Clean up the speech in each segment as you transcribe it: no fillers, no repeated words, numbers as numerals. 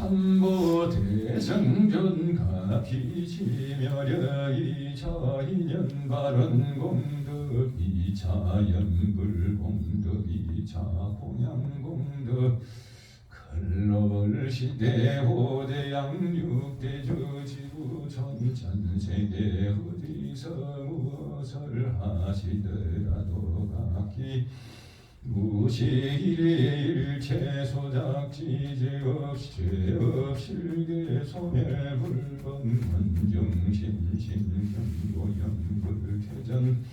삼보대성존가피지멸여 이차인연발언공덕 이차연불공덕 이차공양공덕 글로벌시대호대양육대주지구 전천세계 어디서 무엇을 하시더라도 각기 무시일체 소작지 죄없이 죄없실게 소멸불범 원중심신경고연불태전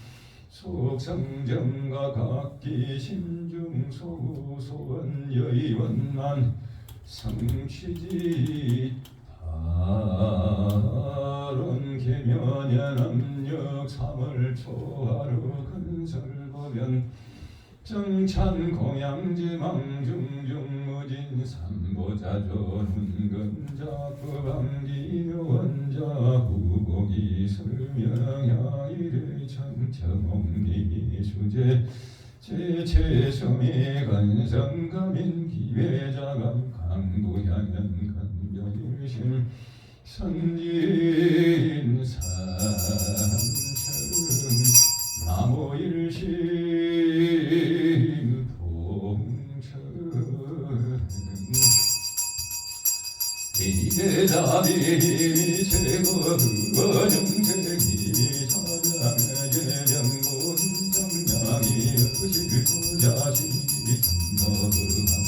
속성정과 각기 심중소소원 여의원만 성취지 다론 계면연암력 삼월 초하루 근설보변 정찬 공양지망중중무진 삼보자존훈근자 법암기묘원자 후곡이 설명향이를 청청옹리수제 제체성의 간성가민 기회자감 강도향연 간병일심 선진 삼천 나무일심 이대자비미 최고원영생이 사장의 예명본 정량이 의실도자식이 전노함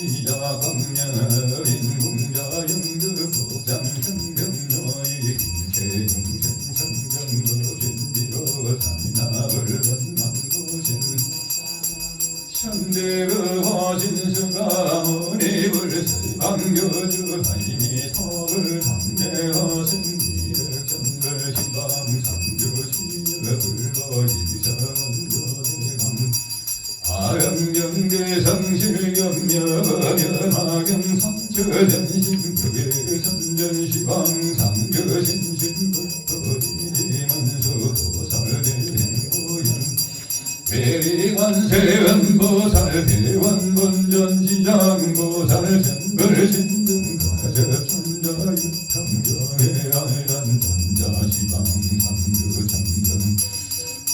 이자광녀인 공자영득복장현병녀의 김체용생성정도신비로 산나을 원만도신 천대의화 진수가 머리불 설방교주 하이미 턱을 담대하신 기력정글 신방 상주시여 불거지성조대감 화영경대성실겸여면하경 삼처전신격의 선전시방 상주신신부터지만수도살대행고연 대리관세원보살 대원본전지장보살 전벌신등가접천자유청교회 알란전자시방 상주정정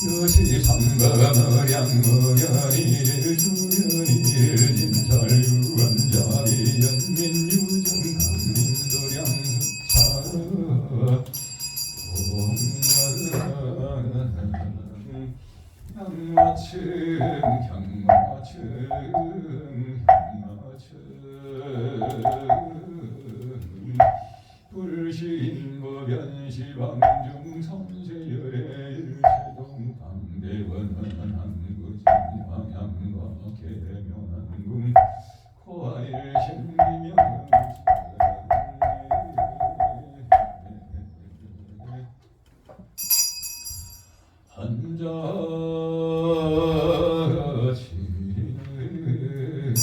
여시삼가머량무연이를 주연이를 진설유원자리연민유정 강림도량수차르 향마층 불신보변시방중 선세열의 일체동 강대원은 한구진황양과 계명한궁 코아일 신기명 한자치는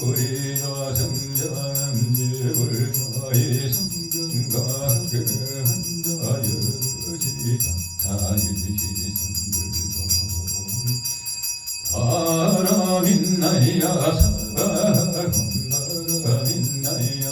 요리가 성장한 예불가의 성근가게 한자여지가 다일시성불도 바람인나야 바람인나야 바람인나야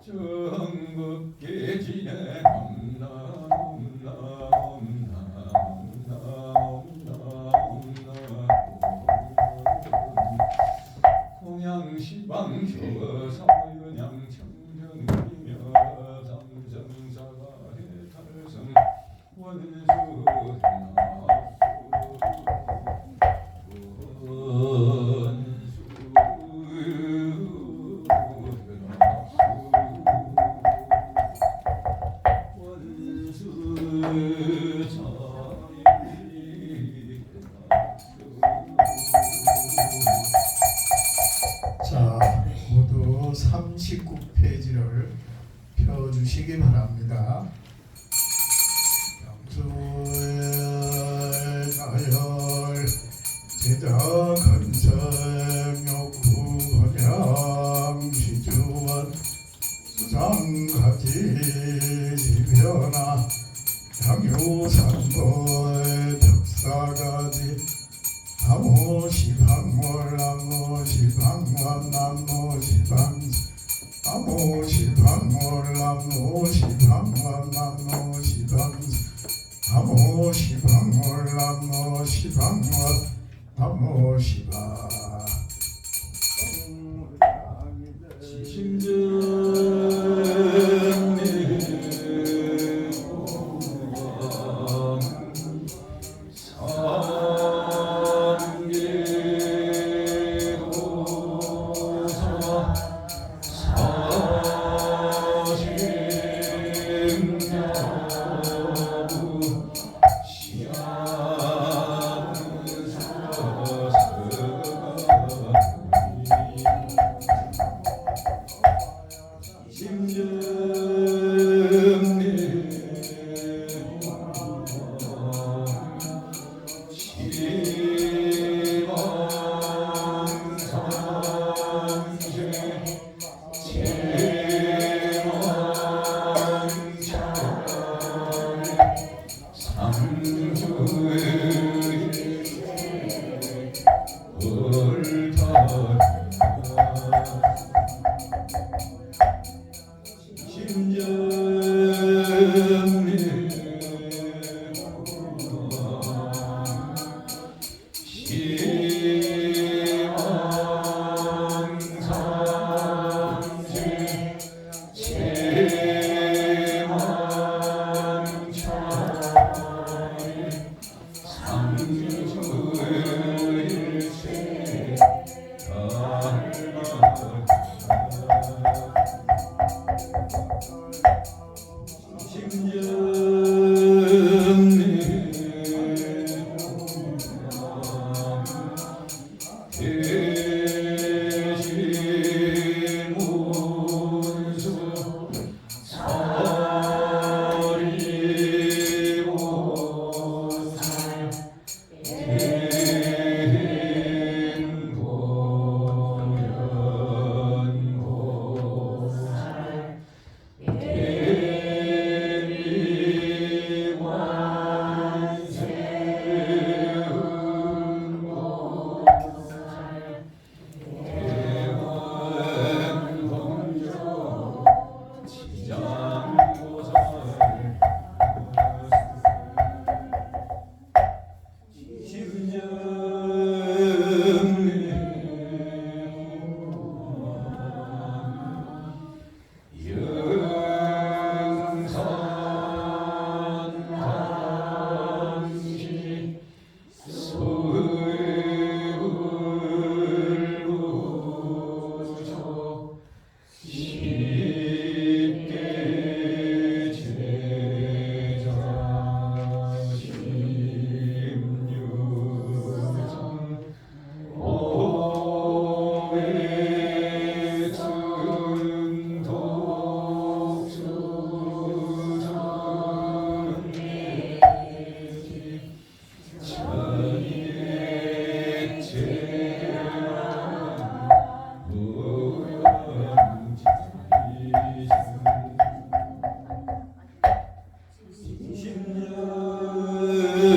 전국계 지내 넘나 넘나 넘나 넘나 넘나 공양시방 효사연양 청정이며 삼성사가 해탈성 자, 모두 39페이지를 펴주시기 바랍니다. 영수의 나열 제자 건성욕구 번영 시주원 수상가지 지변화 양유산보의 덕사가지 나무시방월 나무시방원 나무시방 나무시방월 나무시방원 나무시방 나무시방월 나무시방원 나무시방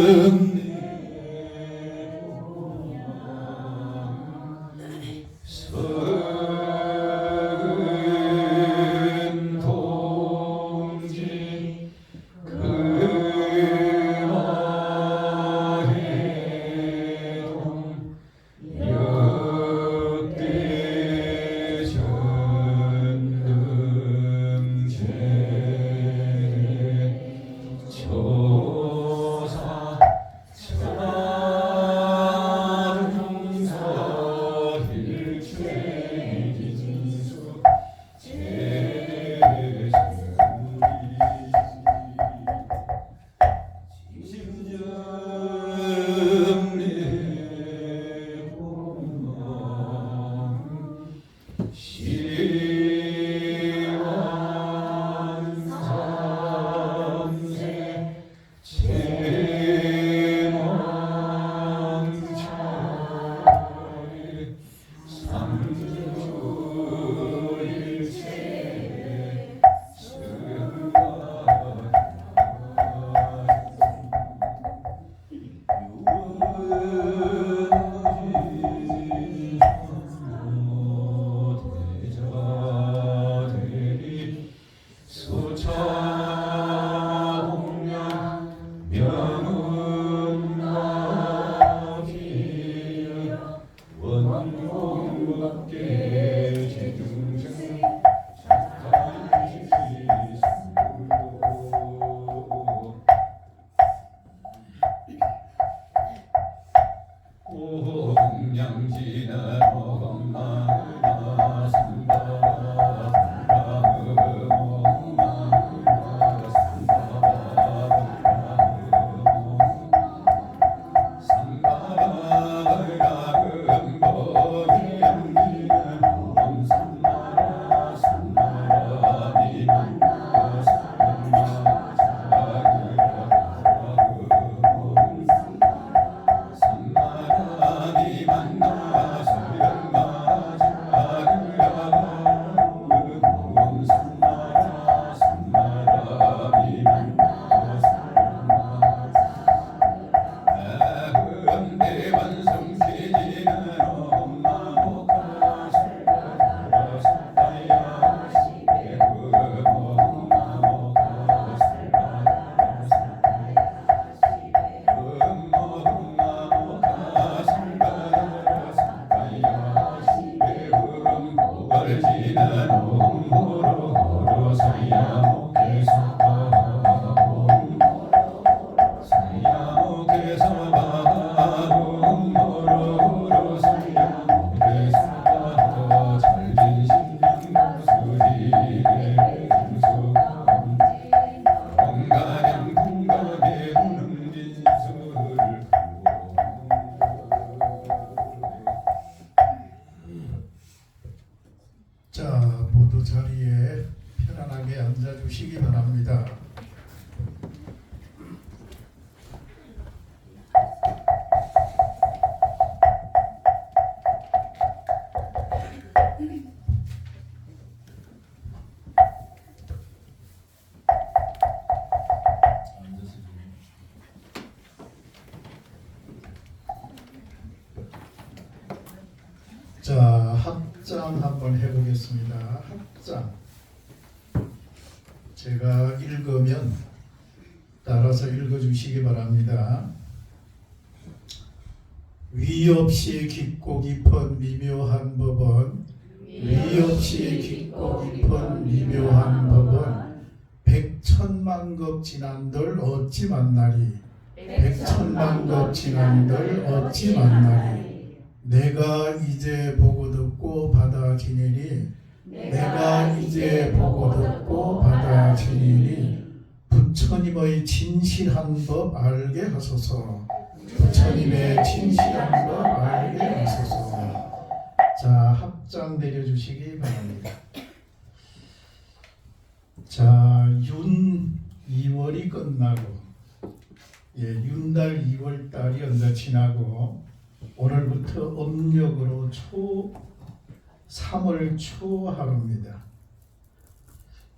석은 동지 금화해동 역대 전능제 조사 자등서 일체진수 원공법계 제중생 공양지나 엄마나 산다 자, 모두 자리에 편안하게 앉아주시기 바랍니다. 자, 합장 한번 해보겠습니다. 합장. 제가 읽으면 따라서 읽어주시기 바랍니다. 위 없이 깊고 깊은 미묘한 법은 위 없이 깊고 깊은 미묘한 법은 백천만급 지난들 어찌 만나리 백천만급 지난들 어찌 만나리 내가 이제 보고 듣고 받아지니니 내가 이제 보고 듣고 받아지니니 부처님의 진실한 법 알게 하소서. 부처님의 진실한 법 알게 하소서. 자, 합장 내려주시기 바랍니다. 자, 윤 2월이 끝나고 윤달 2월달이 언제 지나고 오늘부터 음력으로 3월 초하루입니다.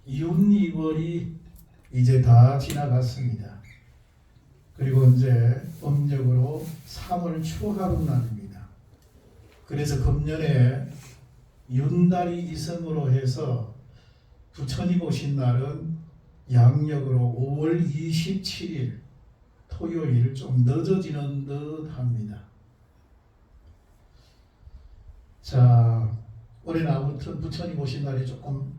윤 2월이 이제 다 지나갔습니다. 그리고 이제 음력으로 3월 초하루 날입니다. 그래서 금년에 윤달이 이성으로 해서 부처님 오신 날은 양력으로 5월 27일 토요일 좀 늦어지는 듯 합니다. 자, 올해는 아무튼 부처님 오신 날이 조금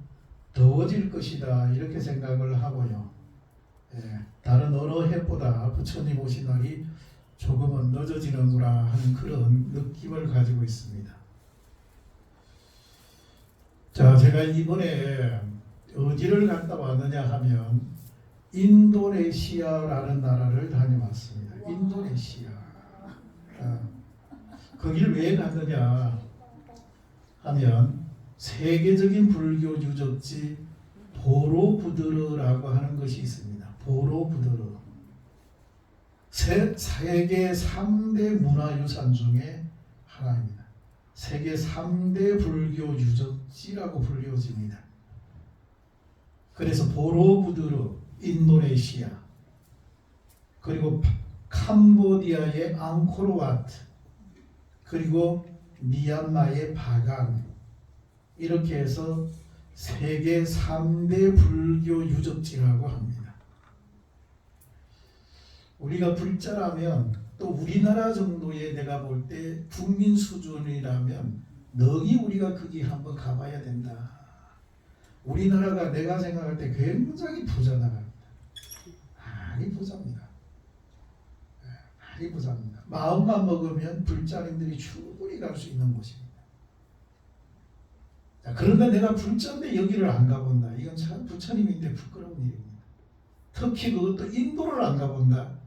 더워질 것이다 이렇게 생각을 하고요. 다른 어느 해보다 부처님 오신 날이 조금은 늦어지는구나 하는 그런 느낌을 가지고 있습니다. 자, 제가 이번에 어디를 갔다 왔느냐 하면 인도네시아라는 나라를 다녀왔습니다. 인도네시아. 거기를 왜 갔느냐 하면 세계적인 불교 유적지 보로부드르라고 하는 것이 있습니다. 보로부드르. 세계 3대 문화유산 중에 하나입니다. 세계 3대 불교 유적지라고 불려집니다. 그래서 보로부드르, 인도네시아, 그리고 캄보디아의 앙코르와트, 그리고 미얀마의 바강, 이렇게 해서 세계 3대 불교 유적지라고 합니다. 우리가 불자라면 또 우리나라 정도의 내가 볼 때 국민 수준이라면 너희 우리가 거기 한번 가봐야 된다. 우리나라가 내가 생각할 때 굉장히 부자 나라입니다. 많이 부자입니다. 많이 부자입니다. 마음만 먹으면 불자님들이 충분히 갈 수 있는 곳입니다. 자, 그런데 내가 불자인데 여기를 안 가본다. 이건 참 부처님인데 부끄러운 일입니다. 특히 그것도 인도를 안 가본다.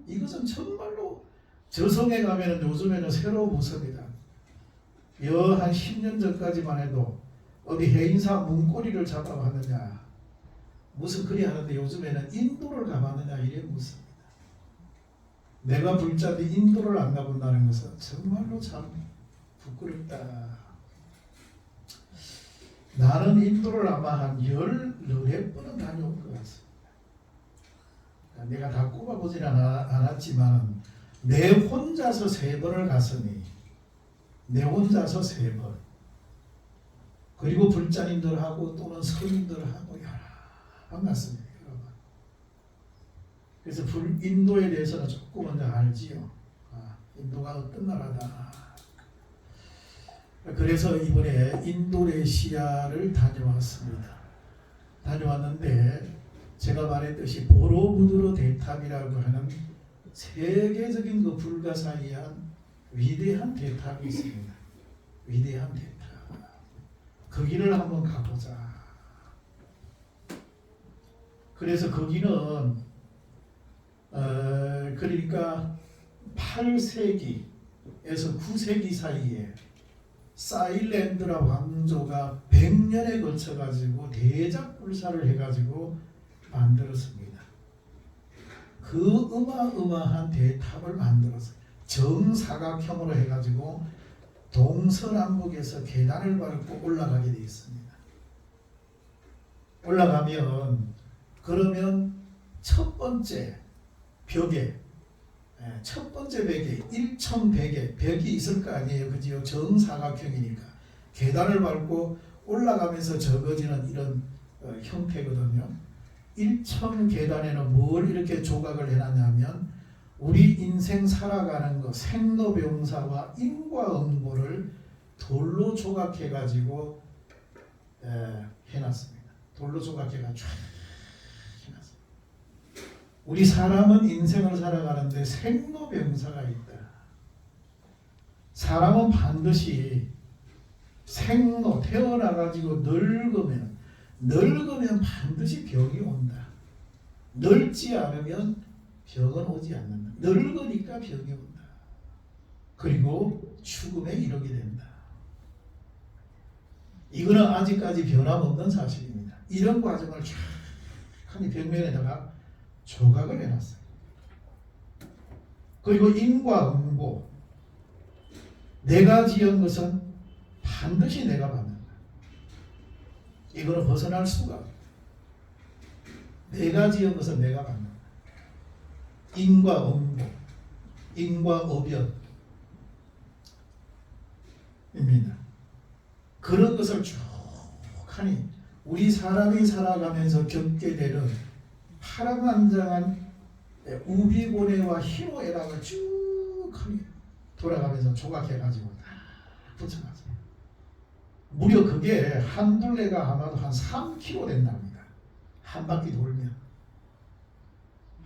이것은 정말로 저성에 가면은 요즘에는 새로 무섭니다. 한 10년 전까지만 해도 어디 해인사 문고리를 잡아봤느냐, 무슨 그리 하는데 요즘에는 인도를 가봤느냐 이래 묻습니다. 내가 불자인데 인도를 안 가본다는 것은 정말로 참 부끄럽다. 나는 인도를 아마 한 14번은 다녀올 것 같습니다. 내가 다 꼽아보진 않았지만 내 혼자서 3번을 갔으니 내 혼자서 3번, 그리고 불자님들하고 또는 스님들하고 여러 번 갔습니다. 여러 번. 그래서 인도에 대해서는 조금 먼저 알지요. 인도가 어떤 나라다. 그래서 이번에 인도네시아를 다녀왔습니다. 다녀왔는데 제가 말했듯이 보로부드르 대탑이라고 하는 세계적인 그 불가사의한 위대한 대탑이 있습니다. 위대한 대탑. 거기를 한번 가보자. 그래서 거기는 그러니까 8세기에서 9세기 사이에 사일랜드라 왕조가 100년에 걸쳐 가지고 대작불사를 해가지고 만들었습니다. 그 어마어마한 대탑을 만들어서 정사각형으로 해가지고 동서남북에서 계단을 밟고 올라가게 되어 있습니다. 올라가면 그러면 첫 번째 벽에, 첫 번째 벽에 1,100의 벽이 있을 거 아니에요. 그지요? 정사각형이니까 계단을 밟고 올라가면서 적어지는 이런 형태거든요. 1천 계단에는 뭘 이렇게 조각을 해놨냐면 우리 인생 살아가는 거 생로병사와 인과응보를 돌로 조각해가지고 해놨습니다. 돌로 조각해가지고 쫙 해놨습니다. 우리 사람은 인생을 살아가는데 생로병사가 있다. 사람은 반드시 태어나가지고 늙으면 반드시 병이 온다. 늙지 않으면 병은 오지 않는다. 늙으니까 병이 온다. 그리고 죽음에 이르게 된다. 이거는 아직까지 변함없는 사실입니다. 이런 과정을 쫙 하니 벽면에다가 조각을 해놨어요. 그리고 인과응보, 내가 지은 것은 반드시 내가 받는다. 이거는 벗어날 수가 없다. 내가 지은 것은 내가 받는다. 인과응보, 인과어변입니다. 그런 것을 쭉 하니 우리 사람이 살아가면서 겪게 되는 파란만장한 우비고래와 희노애락을 쭉 하니 돌아가면서 조각해가지고 다 붙여놨어요. 무려 그게 한 둘레가 아마도 한 3km 된답니다. 한 바퀴 돌면.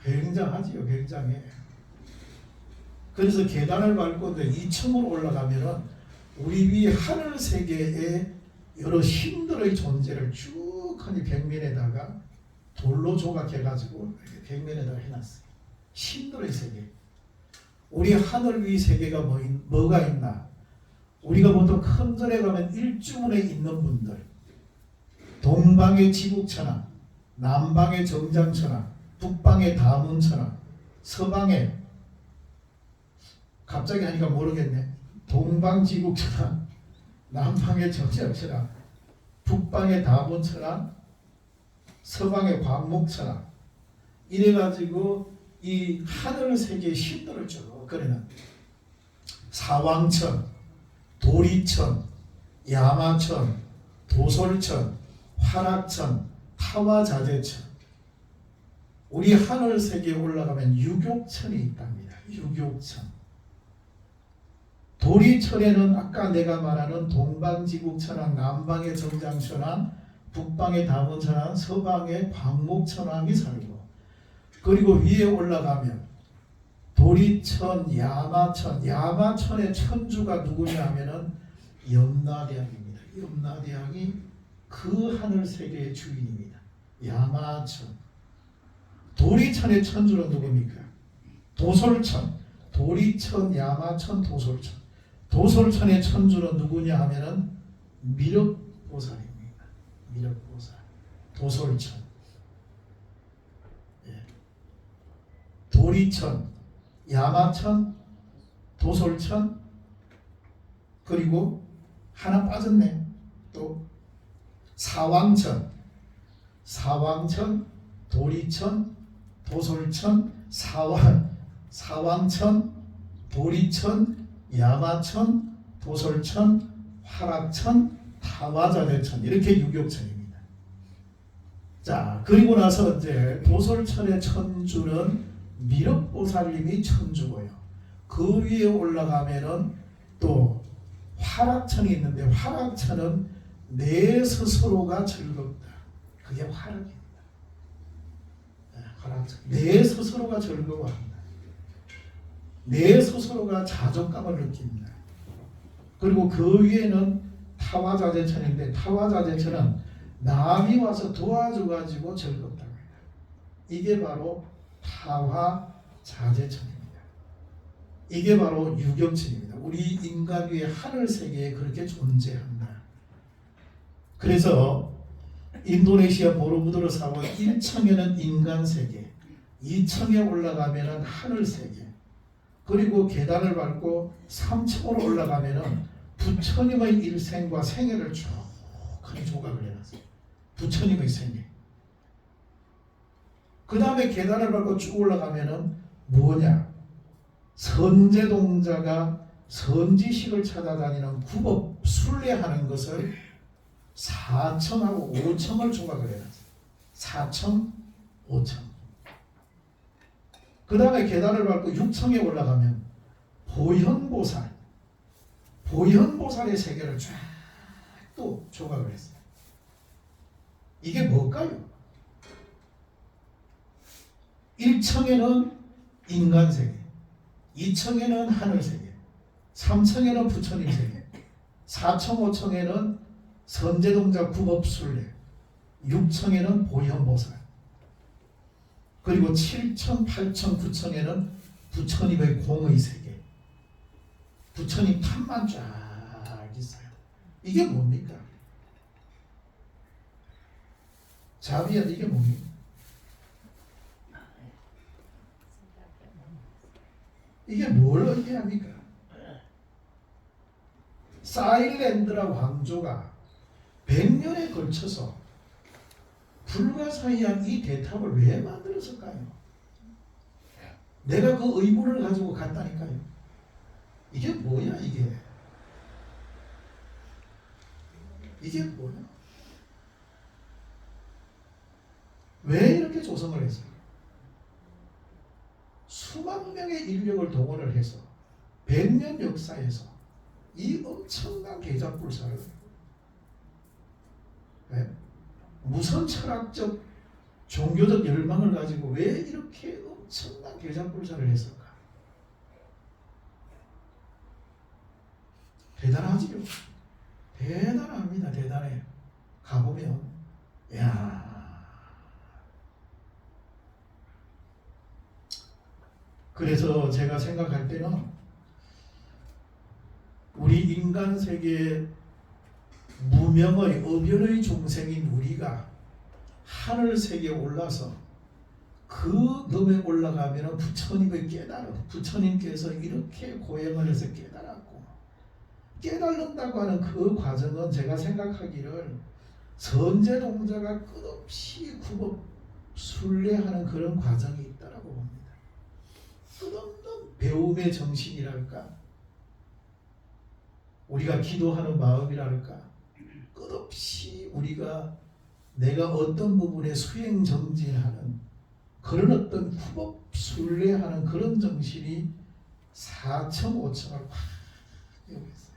굉장하지요. 굉장해. 그래서 계단을 밟고 2층으로 올라가면은 우리 위 하늘 세계의 여러 신들의 존재를 쭉 하니 벽면에다가 돌로 조각해가지고 벽면에다가 해놨어요. 신들의 세계. 우리 하늘 위 세계가 뭐가 있나? 우리가 보통 큰 절에 가면 일주문에 있는 분들, 동방의 지국천왕, 남방의 정장천왕, 북방의 다문천왕, 서방의 갑자기 하니까 모르겠네. 동방지국천왕, 남방의 정장천왕, 북방의 다문천왕, 서방의 광목천왕. 이래가지고 이 하늘 세계의 신들을 쭉 그리는 사왕천, 도리천, 야마천, 도솔천, 화락천, 타화자재천. 우리 하늘 세계에 올라가면 유격천이 있답니다. 유격천. 도리천에는 아까 내가 말하는 동방지국천왕, 남방의 정장천왕, 북방의 다문천왕, 서방의 광목천왕이 살고, 그리고 위에 올라가면 도리천, 야마천, 야마천의 천주가 누구냐 하면은 염라대왕입니다. 염라대왕이 그 하늘 세계의 주인입니다. 야마천. 도리천의 천주는 누굽니까? 도솔천. 도리천, 야마천, 도솔천. 도솔천의 천주는 누구냐 하면은 미륵보살입니다. 미륵보살. 도솔천. 도리천, 야마천, 도솔천, 그리고 하나 빠졌네. 또 사왕천, 사왕천, 도리천, 도솔천, 사왕천, 도리천, 야마천, 도솔천, 화락천, 타화자재천, 이렇게 유격천입니다. 자, 그리고 나서 이제 도솔천의 천주는 미륵보살님이 천주고요. 그 위에 올라가면은 또 화락천이 있는데, 화락천은 내 스스로가 즐겁다. 그게 화락입니다. 화락천. 내 스스로가 즐거워한다. 내 스스로가 자존감을 느낍니다. 그리고 그 위에는 타화자재천인데, 타화자재천은 남이 와서 도와줘가지고 즐겁다. 이게 바로 타화자재천입니다. 이게 바로 유경천입니다. 우리 인간 위의 하늘 세계에 그렇게 존재한다. 그래서 인도네시아 보로부두르 사원 1층에는 인간 세계, 2층에 올라가면은 하늘 세계, 그리고 계단을 밟고 3층으로 올라가면은 부처님의 일생과 생애를 쭉 하니 조각을 해놨어요. 부처님의 생애. 그 다음에 계단을 밟고 쭉 올라가면은 뭐냐? 선제동자가 선지식을 찾아다니는 구법 순례하는 것을 4층하고 5층을 조각을 해놨어요. 4층, 5층. 그 다음에 계단을 밟고 6층에 올라가면 보현보살, 보현보살의 세계를 쫙 또 조각을 했어요. 이게 뭘까요? 1층에는 인간세계, 2층에는 하늘세계, 3층에는 부처님 세계, 4층, 5층에는 선제동자 구법순례, 6층에는 보현보살, 그리고 7층, 8층, 9층에는 부처님의 공의 세계, 부처님 탑만 쫙 있어요. 이게 뭡니까? 자비야, 이게 뭡니까? 이게 뭘 의미합니까? 사일랜드라 왕조가 100년에 걸쳐서 불가사의한 이 대탑을 왜 만들었을까요? 내가 그 의무를 가지고 갔다니까요. 이게 뭐야 이게? 이게 뭐야? 왜 이렇게 조성을 했어요? 수만 명의 인력을 동원을 해서 100년 역사에서 이 엄청난 계작불사를 무슨 철학적 종교적 열망을 가지고 왜 이렇게 엄청난 계작불사를 했을까? 대단하지요. 대단합니다. 대단해. 가보면 야. 그래서 제가 생각할 때는 우리 인간 세계의 무명의 어변의 중생인 우리가 하늘 세계에 올라서 그 넘에 올라가면 부처님을 부처님께서 이렇게 고행을 해서 깨달았고 깨달는다고 하는 그 과정은 제가 생각하기를 선제동자가 끝없이 굽어 순례하는 그런 과정이 있다라고 봅니다. 끝없는 배움의 정신이랄까, 우리가 기도하는 마음이랄까, 끝없이 우리가 내가 어떤 부분에 수행정진하는 그런 어떤 굽업 순례하는 그런 정신이 4청 5청을 확 배우고 있어요.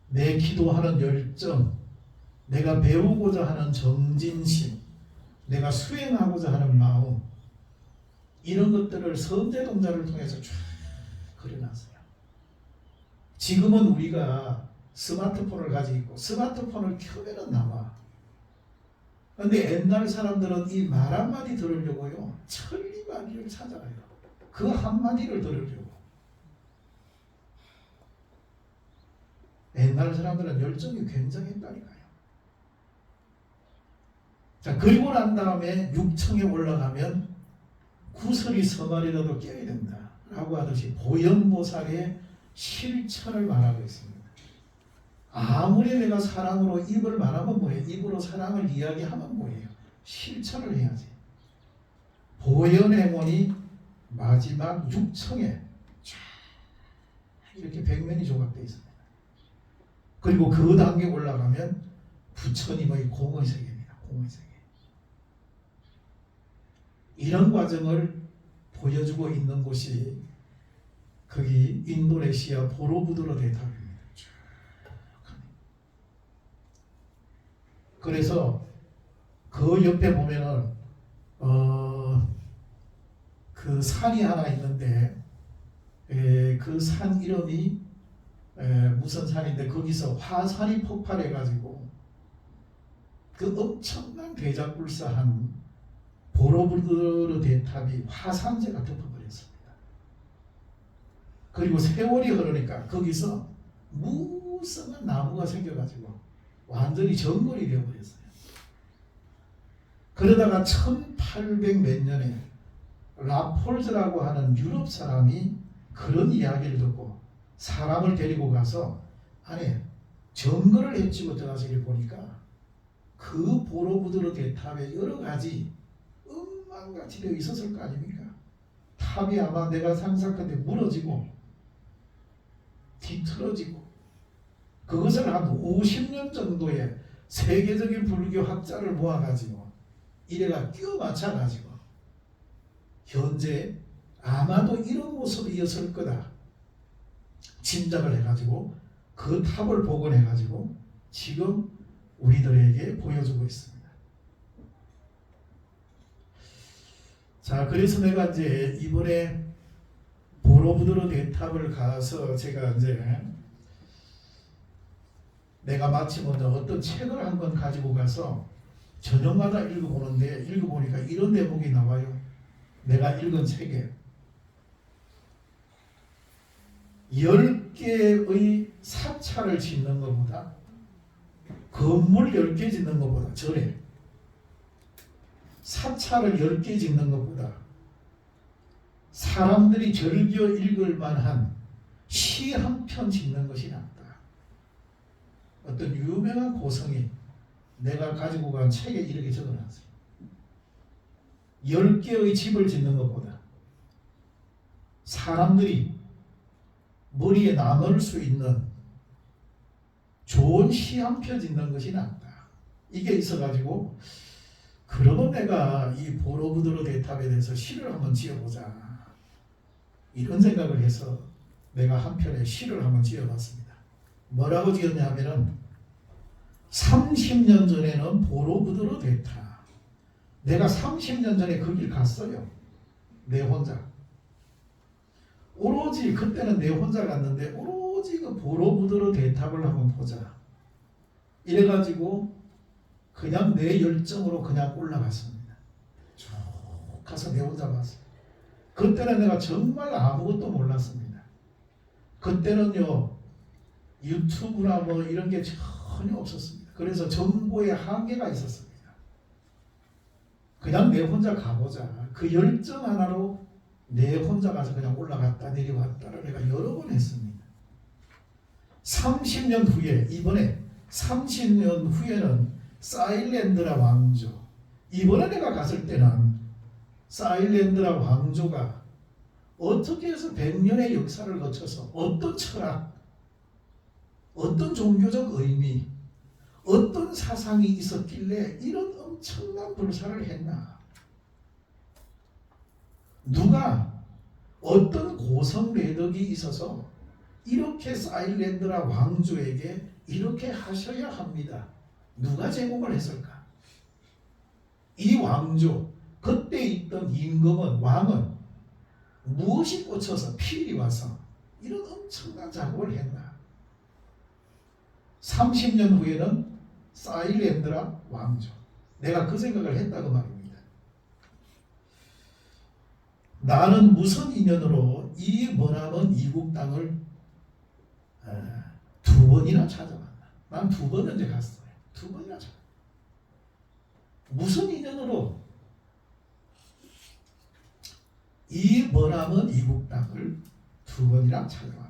내 기도하는 열정, 내가 배우고자 하는 정진심, 내가 수행하고자 하는 마음, 이런 것들을 선제동자를 통해서 쫙 그려놨어요. 지금은 우리가 스마트폰을 가지고 있고 스마트폰을 켜면은 나와. 그런데 옛날 사람들은 이 말 한마디 들으려고요 천리만리를 찾아가요. 그 한마디를 들으려고. 옛날 사람들은 열정이 굉장했다니까요. 자, 그리고 난 다음에 6층에 올라가면 구설이 서말이라도 깨야 된다 라고 하듯이 보현보살의 실천을 말하고 있습니다. 아무리 내가 사랑으로 입을 말하면 뭐예요? 입으로 사랑을 이야기하면 뭐예요? 실천을 해야지. 보현행원이 마지막 6층에 쫙 이렇게 백면이 조각되어 있습니다. 그리고 그 단계 올라가면 부처님의 공의 세계입니다. 공의 세계. 이런 과정을 보여주고 있는 곳이 거기 인도네시아 보로부두르 대탑입니다. 그래서 그 옆에 보면은 그 산이 하나 있는데 그 산 이름이 무슨 산인데 거기서 화산이 폭발해 가지고 그 엄청난 대작불사한 보로부두르 대탑이 화산재가 덮어버렸습니다. 그리고 세월이 흐르니까 거기서 무성한 나무가 생겨가지고 완전히 정글이 되어버렸어요. 그러다가 1800 몇 년에 라폴즈라고 하는 유럽 사람이 그런 이야기를 듣고 사람을 데리고 가서 안에 정글을 헤치고 들어가서 보니까 그 보로부두르 대탑에 여러 가지 음악같이 되어 있었을 거 아닙니까? 탑이 아마 내가 상상컨대 무너지고 뒤틀어지고 그것을 한 50년 정도의 세계적인 불교 학자를 모아가지고 이래가 끼워 맞춰가지고 현재 아마도 이런 모습이었을 거다 짐작을 해가지고 그 탑을 복원해가지고 지금 우리들에게 보여주고 있습니다. 자, 그래서 내가 이제 이번에 보로부두르 대탑을 가서 제가 이제 내가 마침 어떤 책을 한 권 가지고 가서 저녁마다 읽어보는데 읽어보니까 이런 대목이 나와요. 내가 읽은 책에 10개의 사찰을 짓는 것보다 건물 10개 짓는 것보다 전에 사찰을 10개 짓는 것보다 사람들이 즐겨 읽을 만한 시 한 편 짓는 것이 낫다. 어떤 유명한 고성이 내가 가지고 간 책에 이렇게 적어놨어요. 10개의 집을 짓는 것보다 사람들이 머리에 남을 수 있는 좋은 시 한 편 짓는 것이 낫다. 이게 있어가지고 그러면 내가 이 보로부드로 대탑에 대해서 시를 한번 지어보자. 이런 생각을 해서 내가 한 편의 시를 한번 지어봤습니다. 뭐라고 지었냐 하면은 30년 전에는 보로부드로 대탑. 내가 30년 전에 그 길 갔어요. 내 혼자. 오로지 그때는 내 혼자 갔는데 오로지 그 보로부드로 대탑을 한번 보자. 이래가지고 그냥 내 열정으로 그냥 올라갔습니다. 쭉 가서 내 혼자 봤어요. 그때는 내가 정말 아무것도 몰랐습니다. 그때는요 유튜브나 뭐 이런 게 전혀 없었습니다. 그래서 정보의 한계가 있었습니다. 그냥 내 혼자 가보자. 그 열정 하나로 내 혼자 가서 그냥 올라갔다 내려왔다를 내가 여러 번 했습니다. 30년 후에 이번에 30년 후에는 사일랜드라 왕조. 이번에 내가 갔을 때는 사일랜드라 왕조가 어떻게 해서 100년의 역사를 거쳐서 어떤 철학, 어떤 종교적 의미, 어떤 사상이 있었길래 이런 엄청난 불사를 했나? 누가 어떤 고성래덕이 있어서 이렇게 사일랜드라 왕조에게 이렇게 하셔야 합니다. 누가 제공을 했을까? 이 왕조, 그때 있던 임금은 왕은 무엇이 꽂혀서 필이 와서 이런 엄청난 작업을 했나? 30년 후에는 사일랜드라 왕조. 내가 그 생각을 했다고 말입니다. 나는 무슨 인연으로 이 머나먼 이국 땅을 2번이나 찾아왔나? 난 2번 이제 갔어요. 2번이나 찾아. 무슨 인연으로 이 머나먼 이국 땅을 2번이나 찾아왔나?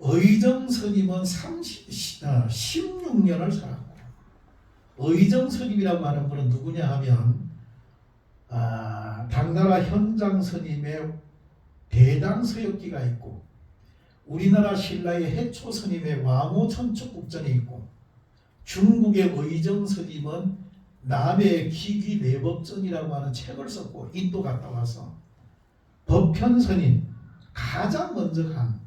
의정 스님은 16년을 살았고, 의정 스님이라고 하는 분은 누구냐 하면 당나라 현장 스님의 대당 서역기가 있고, 우리나라 신라의 해초 스님의 왕호 천축국전이 있고, 중국의 의정 스님은 남의 기귀 내법전이라고 하는 책을 썼고, 인도 갔다 와서 법현 스님, 가장 먼저 간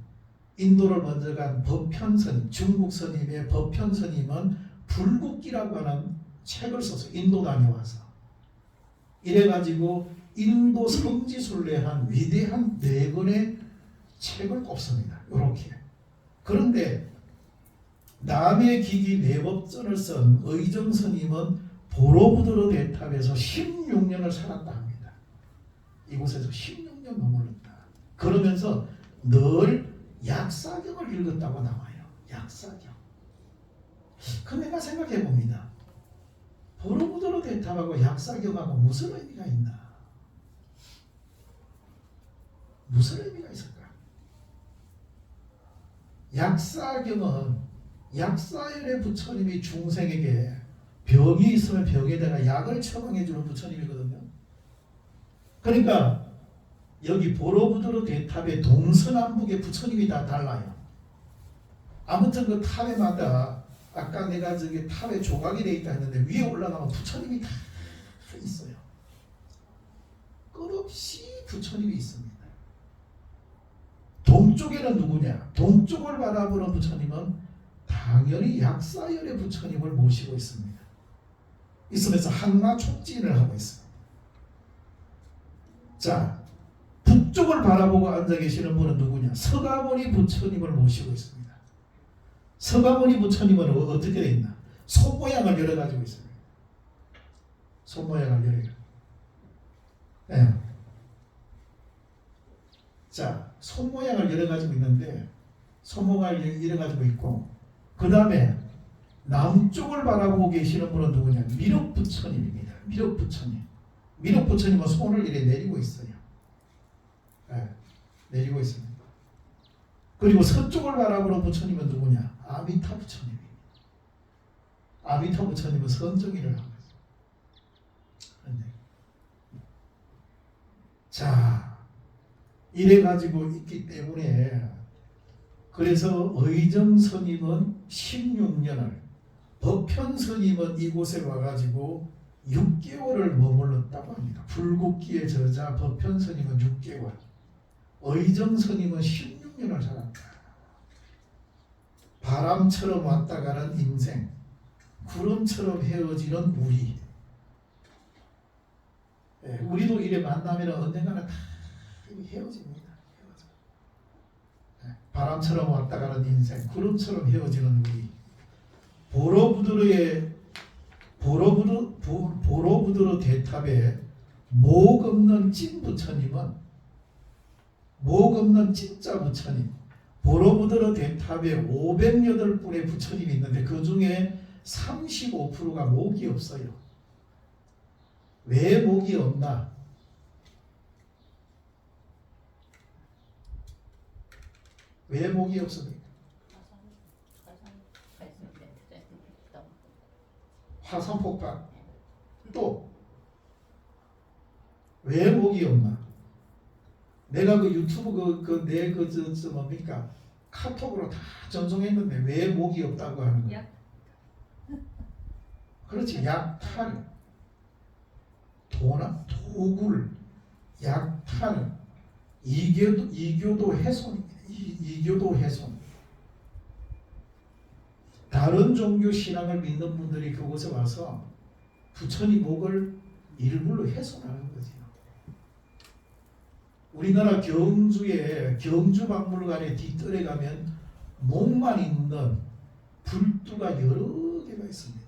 인도를 먼저 간 법현 스님, 중국 스님의 법현 스님은 불국기라고 하는 책을 써서 인도 다녀와서 이래가지고 인도 성지순례한 위대한 4권의 책을 꼽습니다. 이렇게. 그런데 남의 기기 내법전을 쓴 의정 스님은 보로부드로 대탑에서 16년을 살았다 합니다. 이곳에서 16년 머물렀다. 그러면서 늘 약사경을 읽었다고 나와요. 약사경. 그 내가 생각해 봅니다. 보로부드로 대탑하고 약사경하고 무슨 의미가 있나? 무슨 의미가 있을까? 약사경은 약사열의 부처님이 중생에게 병이 있으면 병에 대한 약을 처방해 주는 부처님이거든요. 그러니까 여기 보로부드로 대탑의 동서남북의 부처님이 다 달라요. 아무튼 그 탑에마다 아까 내가 저기 탑에 조각이 되어 있다 했는데 위에 올라가면 부처님이 다 있어요. 끝없이 부처님이 있습니다. 동쪽에는 누구냐? 동쪽을 바라보는 부처님은 당연히 약사열의 부처님을 모시고 있습니다. 있으면서 한마 촉진을 하고 있습니다. 자, 북쪽을 바라보고 앉아 계시는 분은 누구냐? 서가모니 부처님을 모시고 있습니다. 서가모니 부처님은 어떻게 되어 있나? 손 모양을 열어 가지고 있습니다. 손 모양을 열어. 네. 자, 손 모양을 열어 가지고 있는데 손 모양을 열어 가지고 있고, 그 다음에 남쪽을 바라보고 계시는 분은 누구냐? 미륵 부처님입니다. 미륵 부처님. 미륵 부처님은 손을 이렇게 내리고 있어요. 네, 내리고 있습니다. 그리고 서쪽을 바라보는 부처님은 누구냐? 아미타 부처님입니다. 아미타 부처님은 선정일을 하고 있습니다. 자, 이래 가지고 있기 때문에 그래서 의정 스님은 16년을, 법현 스님은 이곳에 와가지고 6개월을 머물렀다고 합니다. 불국기의 저자 법현 스님은 6개월, 의정 스님은 16년을 살았다. 바람처럼 왔다 가는 인생, 구름처럼 헤어지는 우리. 예, 우리도 이래 만나면 언젠가는 다 헤어집니다. 예, 바람처럼 왔다 가는 인생, 구름처럼 헤어지는 우리. 보로부드로 대탑에 목 없는 찐 부처님은, 목 없는 진짜 부처님, 보로부드로 대탑에 508분의 부처님이 있는데 그 중에 35%가 목이 없어요. 왜 목이 없나? 왜 목이 없습니까? 화산폭발. 또 왜 목이 없나? 내가 그 유튜브 뭡니까? 카톡으로 다 전송했는데 왜 목이 없다고 하는 거야? 그렇지. 약탈, 도굴, 약탈, 이교도 훼손, 이교도 훼손. 다른 종교 신앙을 믿는 분들이 그곳에 와서 부처님 목을 일부러 훼손하는 거지요. 우리나라 경주에 경주박물관에 뒤뜰에 가면 목만 있는 불두가 여러 개가 있습니다.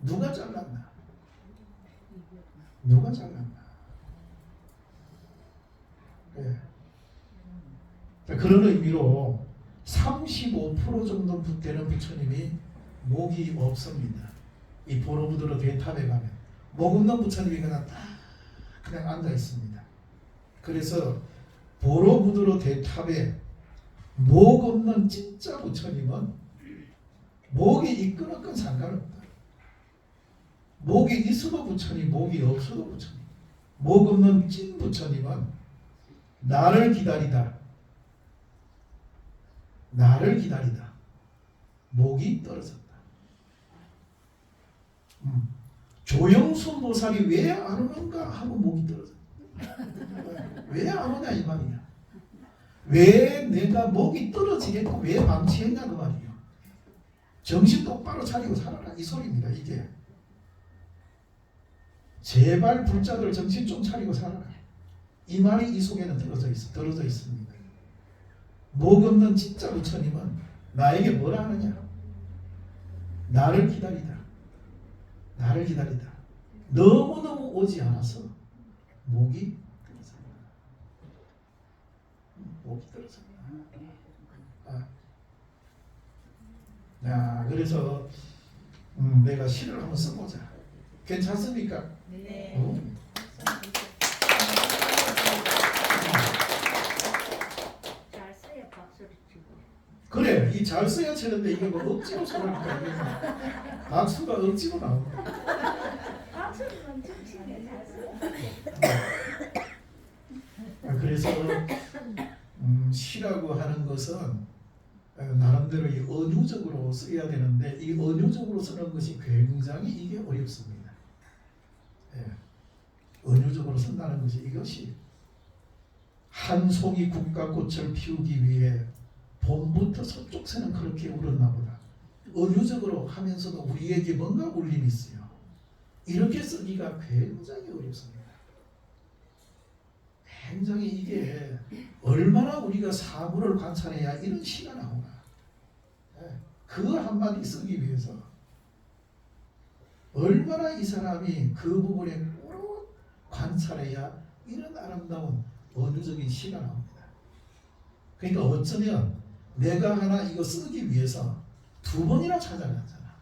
누가 잘랐나? 누가 잘랐나? 네. 그런 의미로 35% 정도 되는 부처님이 목이 없습니다. 이 보로부드로 대탑에 가면 목 없는 부처님이 그냥 앉아 있습니다. 그래서 보로부드로 대탑에 목 없는 진짜 부처님은 목이 있건 없건 상관없다. 목이 있어도 부처님, 목이 없어도 부처님. 목 없는 찐 부처님은 나를 기다리다. 나를 기다리다. 목이 떨어졌다. 조영순 보살이 왜 안 오는가 하고 목이 떨어졌다. 왜 안 오냐 이 말이야. 왜 내가 목이 떨어지겠고 왜 방치했냐 그 말이야. 정신 똑바로 차리고 살아라 이 소리입니다. 이게 제발 불자들 정신 좀 차리고 살아라. 이 말이 이 속에는 들어져 있습니다. 목 없는 진짜 부처님은 나에게 뭐라 하느냐? 나를 기다리다. 나를 기다리다. 너무너무 오지 않아서 목이 떨어졌다. 목이 떨어졌다. 야, 그래서 내가 시를 한번 써보자. 괜찮습니까? 네. 잘 써야 박수를 치고. 그래, 이 잘 써야 치는데 이게 뭐 억지로 소리니까 이게 박수가 억지로 나온다. 박수는 정신에 잘 써. 그래서 시라고 하는 것은 나름대로 이 은유적으로 써야 되는데 이 은유적으로 쓰는 것이 굉장히 이게 어렵습니다. 예. 은유적으로 쓴다는 것이 이것이 한 송이 국가꽃을 피우기 위해 봄부터 서쪽새는 그렇게 울었나 보다. 은유적으로 하면서도 우리에게 뭔가 울림이 있어요. 이렇게 쓰기가 굉장히 어렵습니다. 굉장히 이게 얼마나 우리가 사물을 관찰해야 이런 시가 나오나. 그 한마디 쓰기 위해서 얼마나 이 사람이 그 부분에 꼭 관찰해야 이런 아름다운 은유적인 시가 나옵니다. 그러니까 어쩌면 내가 하나 이거 쓰기 위해서 2번이나 찾아갔잖아.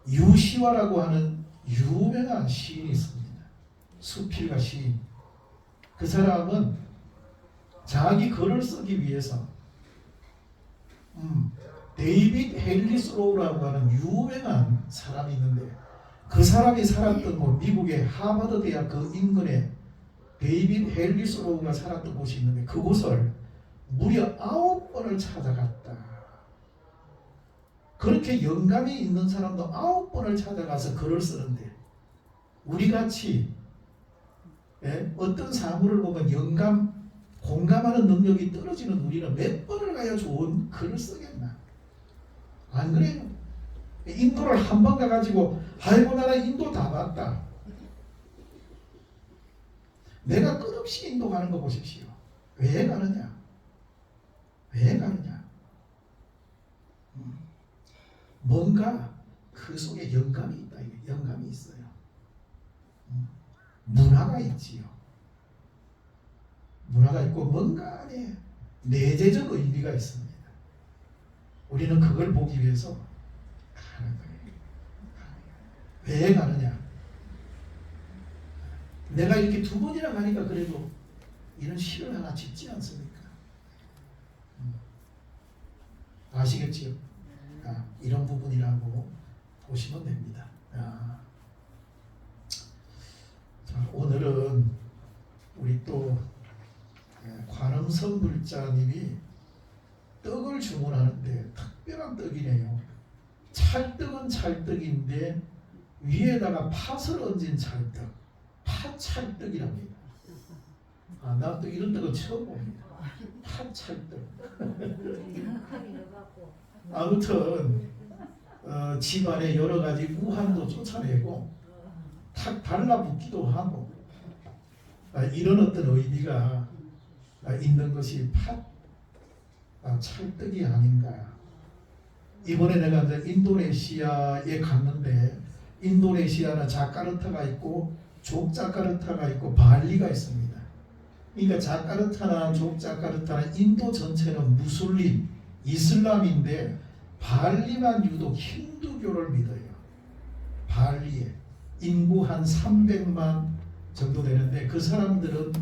유시화라고 하는 유명한 시인이 있습니다. 수필가 시인. 그 사람은 자기 글을 쓰기 위해서 데이빗 헬리스로우라고 하는 유명한 사람이 있는데 그 사람이 살았던 곳 미국의 하버드 대학 그 인근에 데이빗 헬리스로우가 살았던 곳이 있는데 그곳을 무려 9번을 찾아갔다. 그렇게 영감이 있는 사람도 9번을 찾아가서 글을 쓰는데 우리같이 어떤 사물을 보면 영감, 공감하는 능력이 떨어지는 우리는 몇 번을 가야 좋은 글을 쓰겠나? 안 그래요? 인도를 한 번 가가지고 아이고 나는 인도 다 봤다. 내가 끝없이 인도 가는 거 보십시오. 왜 가느냐? 왜 가느냐? 뭔가 그 속에 영감이 있다. 영감이 있어요. 문화가 있지요. 문화가 있고 뭔가 안에 내재적 의미가 있습니다. 우리는 그걸 보기 위해서 가는 거예요. 왜 가느냐? 내가 이렇게 두 번이나 가니까 그래도 이런 시를 하나 짓지 않습니까? 아시겠지요? 이런 부분이라고 보시면 됩니다. 자, 오늘은 우리 또 관음성 불자님이 떡을 주문하는데 특별한 떡이네요. 찰떡은 찰떡인데 위에다가 팥을 얹은 찰떡, 팥찰떡이랍니다. 나 또 이런 떡은 처음 봅니다. 팥찰떡. 아무튼 집안에 여러 가지 우환도 쫓아내고 탁 달라붙기도 하고 이런 어떤 의미가 있는 것이 찰떡이 아닌가. 이번에 내가 이제 인도네시아에 갔는데 인도네시아는 자카르타가 있고 족자카르타가 있고 발리가 있습니다. 그러니까 자카르타나 족자카르타는 인도 전체는 무슬림, 이슬람인데 발리만 유독 힌두교를 믿어요. 발리에 인구 한 300만 정도 되는데 그 사람들은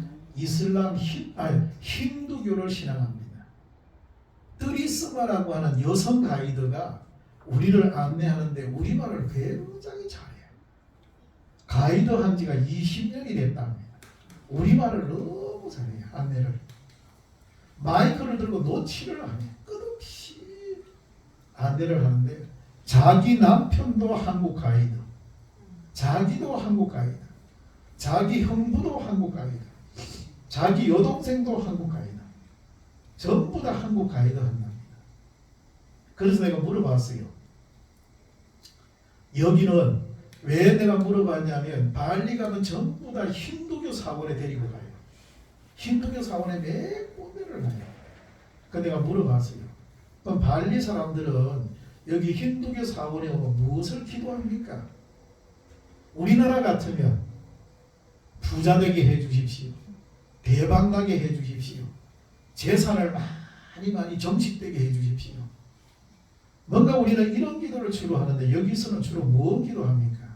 힌두교를 신앙합니다. 뜨리스마라고 하는 여성 가이드가 우리를 안내하는데 우리말을 굉장히 잘해요. 가이드 한 지가 20년이 됐답니다. 우리말을 너무 잘해요. 안내를. 마이크를 들고 노치를 하네. 끝없이 안내를 하는데 자기 남편도 한국 가이드, 자기도 한국 가이드, 자기 형부도 한국 가이드, 자기 여동생도 한국 가이드, 전부 다 한국 가이드 한답니다. 그래서 내가 물어봤어요. 여기는 왜 내가 물어봤냐면 발리 가면 전부 다 힌두교 사원에 데리고 가요. 힌두교 사원에 매 군데를 가요. 그래서 내가 물어봤어요. 그럼 발리 사람들은 여기 힌두교 사원에 오면 무엇을 기도합니까? 우리나라 같으면 부자 되게 해주십시오. 대박나게 해주십시오. 재산을 많이 정식되게 해주십시오. 뭔가 우리는 이런 기도를 주로 하는데 여기서는 주로 무엇 기도합니까?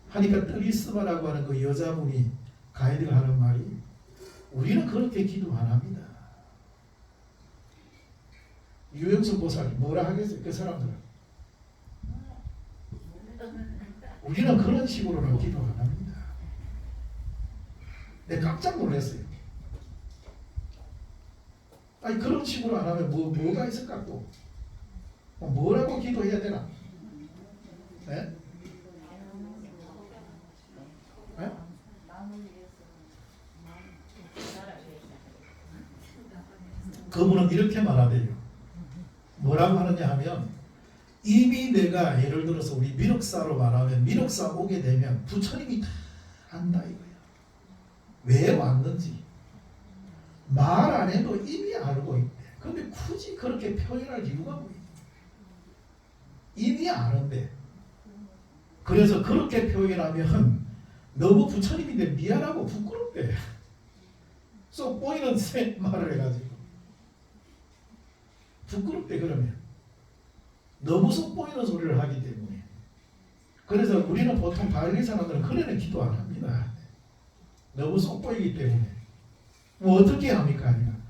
하니까 뜨리스마라고 하는 그 여자분이 가이드가 하는 말이 우리는 그렇게 기도 안 합니다. 유영선 보살이 뭐라 하겠어요? 그 사람들은 우리는 그런 식으로는 기도 안 합니다. 내가 깜짝 놀랐어요. 아니 그런 식으로 안 하면 뭐가 있을까 또? 뭐라고 기도해야 되나? 네? 네? 그분은 이렇게 말하대요. 뭐라고 하느냐 하면 이미 내가 예를 들어서 우리 미륵사로 말하면 미륵사 오게 되면 부처님이 다 안다 이거야. 왜 왔는지 말 안 해도 이미 알고 있대. 근데 굳이 그렇게 표현할 이유가 뭐야? 이미 아는데. 그래서 그렇게 표현하면 너무 부처님인데 미안하고 부끄럽대. 쏙 보이는 말을 해가지고 부끄럽대. 그러면 너무 속 보이는 소리를 하기 때문에. 그래서 우리는 보통 발리 사람들은 그래는 기도 안 합니다. 너무 속 보이기 때문에. 뭐 어떻게 합니까? 아니면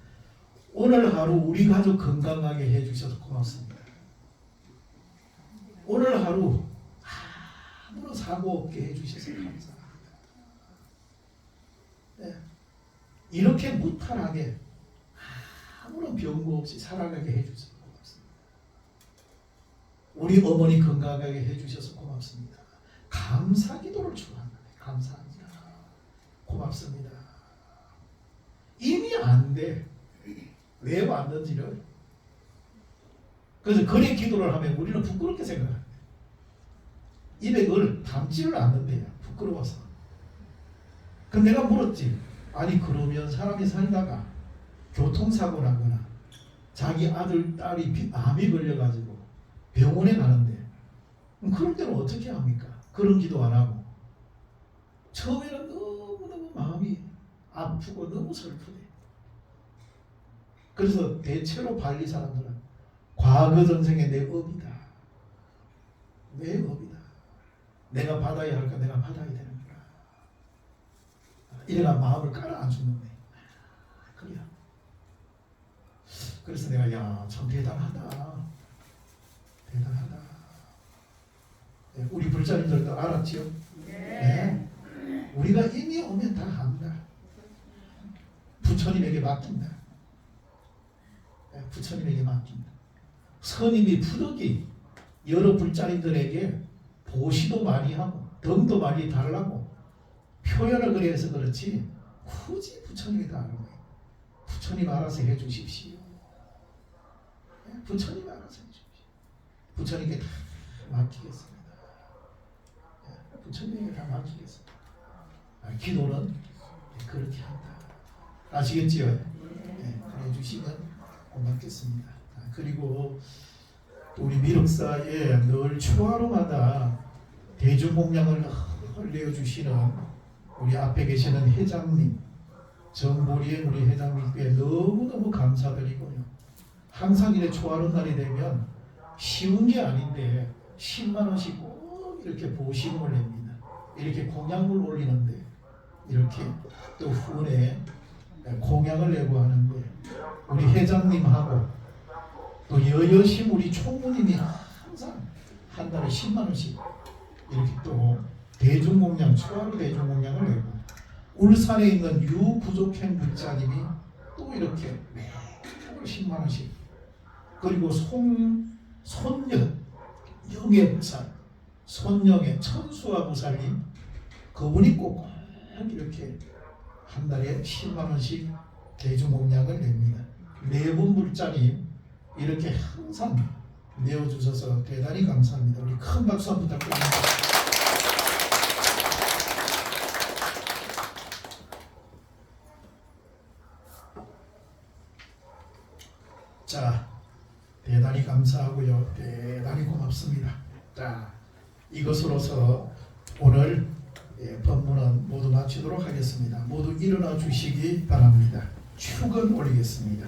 오늘 하루 우리 가족 건강하게 해주셔서 고맙습니다. 오늘 하루 아무런 사고 없게 해주셔서 감사합니다. 네. 이렇게 무탈하게 아무런 병고 없이 살아가게 해주셔서 고맙습니다. 우리 어머니 건강하게 해주셔서 고맙습니다. 감사 기도를 추구합니다. 감사합니다. 고맙습니다. 이미 안 돼. 왜 왔는지를. 그래서 그래 기도를 하면 우리는 부끄럽게 생각합니다. 입에 그걸 담지를 않는데요. 부끄러워서. 그럼 내가 물었지. 아니 그러면 사람이 살다가 교통사고 나거나 자기 아들, 딸이 암이 걸려가지고 병원에 가는데 그럼 그럴 때는 어떻게 합니까? 그런 기도 안 하고 처음에는 너무너무 마음이 아프고 너무 슬프대. 그래서 대체로 발리 사람들은 과거 전생에 내 업이다. 내 업이다. 내가 받아야 할까? 내가 받아야 되는구나. 이래가 마음을 깔아앉는 거예요. 그래요. 그래서 내가 야, 참 대단하다. 대단하다. 네, 우리 불자님들도 알았지요? 네. 우리가 이미 오면 다 한다. 부처님에게 맡긴다. 네, 부처님에게 맡긴다. 스님이 부득이 여러 불자님들에게 보시도 많이 하고 덤도 많이 달라고 표현을 그래서 그렇지 굳이 부처님이 다 하는 거예요. 부처님 알아서 해주십시오. 네, 부처님 알아서 해주십시오. 부처님께 다 맡기겠습니다. 네, 부처님에게 다 맡기겠습니다. 기도는 그렇게 한다. 아시겠지요? 네, 그래 주시면 고맙겠습니다. 그리고 또 우리 미륵사에 늘 초하루마다 대중공양을 흘려주시는 우리 앞에 계시는 회장님, 정보리의 우리 회장님께 너무너무 감사드리고요. 항상 이렇게 초하루 날이 되면 쉬운 게 아닌데 10만 원씩 꼭 이렇게 보시금을 냅니다. 이렇게 공양을 올리는데 이렇게 또 후원에 공양을 내고 하는데 우리 회장님하고 또 여여심 우리 총무님이 항상 한 달에 10만 원씩 이렇게 또 대중공양, 초하루 대중공양을 내고 울산에 있는 유부족행 불자님이 또 이렇게 매달 10만 원씩 그리고 손녀 영의 부살 손영의 천수아 부살님 그분이 꼭 이렇게 한 달에 10만 원씩 대중공양을 냅니다. 네 분 불자님 이렇게 항상 내어주셔서 대단히 감사합니다. 우리 큰 박수 한번 부탁드립니다. 자, 대단히 감사하고요. 대단히 고맙습니다. 자, 이것으로서 오늘 법문은 모두 마치도록 하겠습니다. 모두 일어나 주시기 바랍니다. 축은 올리겠습니다.